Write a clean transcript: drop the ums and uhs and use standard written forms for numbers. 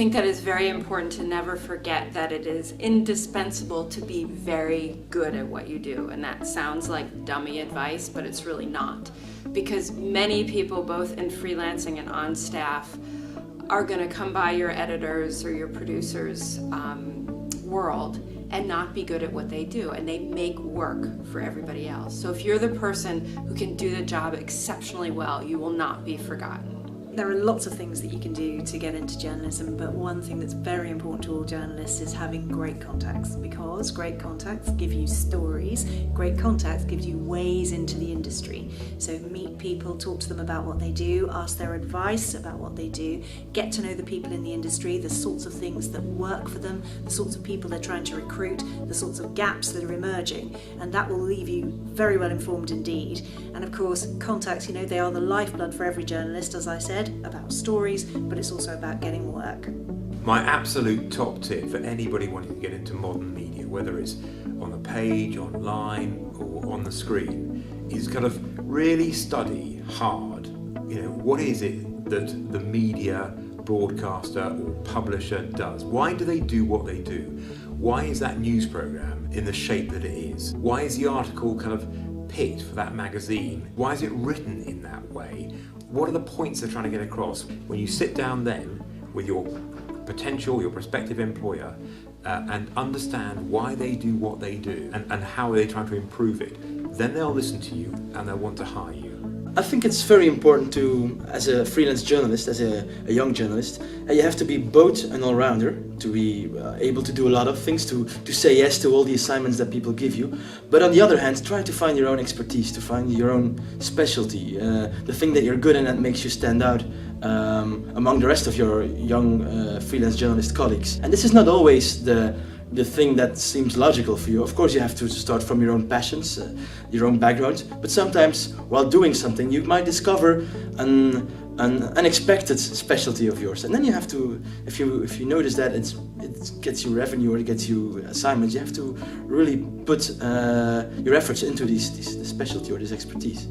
think that it's very important to never forget that it is indispensable to be very good at what you do. And that sounds like dummy advice, but it's really not. Because many people, both in freelancing and on staff, are going to come by your editors or your producers' world and not be good at what they do, and they make work for everybody else. So if you're the person who can do the job exceptionally well, you will not be forgotten. There are lots of things that you can do to get into journalism, but one thing that's very important to all journalists is having great contacts, because great contacts give you stories, great contacts gives you ways into the industry. So meet people, talk to them about what they do, ask their advice about what they do, get to know the people in the industry, the sorts of things that work for them, the sorts of people they're trying to recruit, the sorts of gaps that are emerging, and that will leave you very well informed indeed. And of course, contacts, they are the lifeblood for every journalist, as I said, about stories, but it's also about getting work. My absolute top tip for anybody wanting to get into modern media, whether it's on the page, online, or on the screen, is kind of really study hard. What is it that the media broadcaster or publisher does? Why do they do what they do? Why is that news program in the shape that it is? Why is the article kind of picked for that magazine? Why is it written in that way? What are the points they're trying to get across? When you sit down then with your prospective employer and understand why they do what they do and how they're trying to improve it, then they'll listen to you and they'll want to hire you. I think it's very important to, as a freelance journalist, as a young journalist, you have to be both an all-rounder, to be able to do a lot of things, to say yes to all the assignments that people give you. But on the other hand, try to find your own expertise, to find your own specialty, the thing that you're good in that makes you stand out among the rest of your young freelance journalist colleagues. And this is not always the thing that seems logical for you. Of course, you have to start from your own passions, your own background, but sometimes while doing something you might discover an unexpected specialty of yours, and then you have to, if you notice that it gets you revenue or it gets you assignments, you have to really put your efforts into this specialty or this expertise.